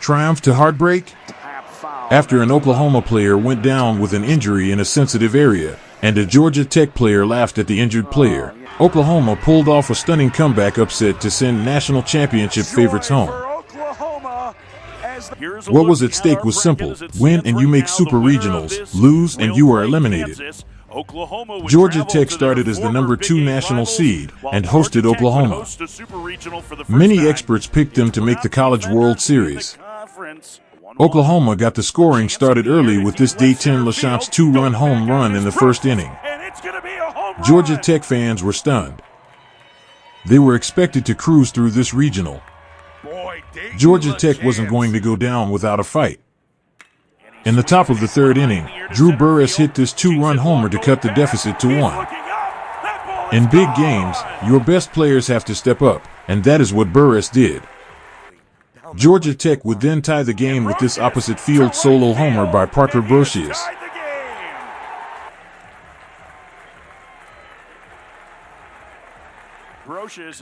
Triumph to heartbreak? After an Oklahoma player went down with an injury in a sensitive area, and a Georgia Tech player laughed at the injured player, Oklahoma pulled off a stunning comeback upset to send national championship favorites home. What was at stake was simple: win and you make super regionals, lose and you are eliminated. Georgia Tech started as the #2 national seed and hosted Oklahoma. Many experts picked them to make the College World Series. Oklahoma got the scoring started early with this Dayton LaChante's 2-run home run in the first inning. Georgia Tech fans were stunned. They were expected to cruise through this regional. Georgia Tech wasn't going to go down without a fight. In the top of the third inning, Drew Burress hit this 2-run homer to cut the deficit to 1. In big games, your best players have to step up, and that is what Burress did. Georgia Tech would then tie the game with this opposite field solo homer by Parker Brocious.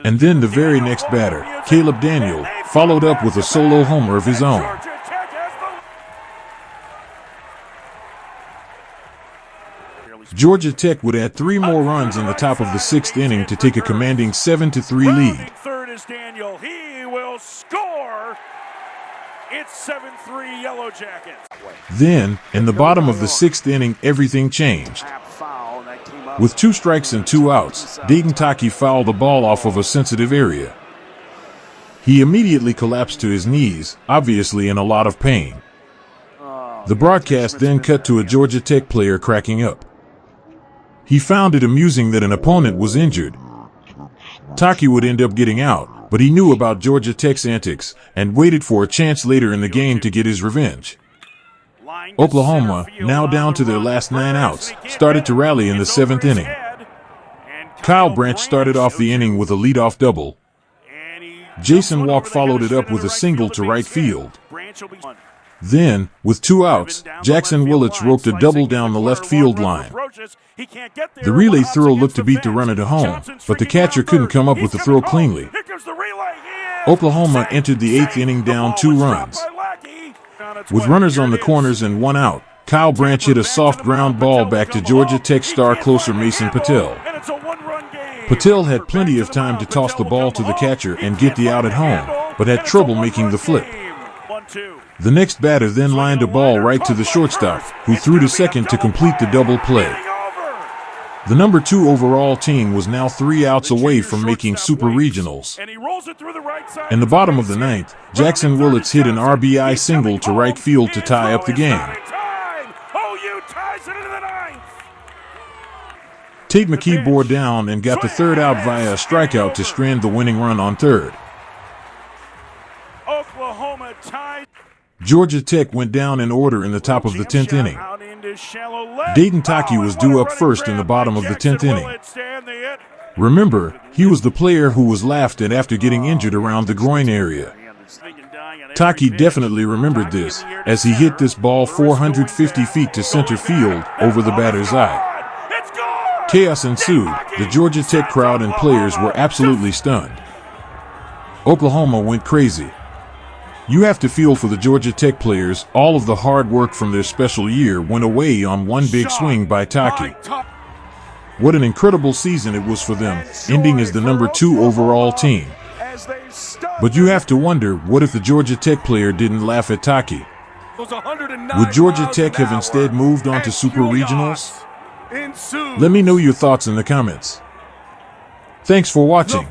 And then the very next batter, Caleb Daniel, followed up with a solo homer of his own. Georgia Tech would add 3 more runs in the top of the 6th inning to take a commanding 7-3 lead. Third is Daniel. He will score. It's 7-3 Yellow Jackets. Then, in the bottom of the 6th inning, everything changed. With 2 strikes and 2 outs, Dayton Taki fouled the ball off of a sensitive area. He immediately collapsed to his knees, obviously in a lot of pain. The broadcast then cut to a Georgia Tech player cracking up. He found it amusing that an opponent was injured. Taki would end up getting out, but he knew about Georgia Tech's antics and waited for a chance later in the game to get his revenge. Oklahoma, now down to their last 9 outs, started to rally in the 7th inning. Kyle Branch started off the inning with a leadoff double. Jason Walk followed it up with a single to right field. Then, with 2 outs, Jackson Willits roped a double down the left field line. The relay throw looked to beat the runner to home, but the catcher couldn't come up with the throw cleanly. Oklahoma entered the 8th inning down 2 runs. With runners on the corners and 1 out, Kyle Branch hit a soft ground ball back to Georgia Tech star closer Mason Patel. Patel had plenty of time to toss the ball to the catcher and get the out at home, but had trouble making the flip. The next batter then lined a ball right to the shortstop, who threw to second to complete the double play. The #2 overall team was now 3 outs away from making super regionals. In the bottom of the 9th, Jackson Willits hit an RBI single to right field to tie up the game. Tate McKee bore down and got the 3rd out via a strikeout to strand the winning run on 3rd. Georgia Tech went down in order in the top of the 10th inning. Dayton Taki was due up first in the bottom of the 10th inning. Remember, he was the player who was laughed at after getting injured around the groin area. Taki definitely remembered this, as he hit this ball 450 feet to center field over the batter's eye. Chaos ensued. The Georgia Tech crowd and players were absolutely stunned. Oklahoma went crazy. You have to feel for the Georgia Tech players. All of the hard work from their special year went away on one big swing by Taki. What an incredible season it was for them, ending as the #2 overall team. But you have to wonder, what if the Georgia Tech player didn't laugh at Taki? Would Georgia Tech have instead moved on to super regionals? Let me know your thoughts in the comments. Thanks for watching.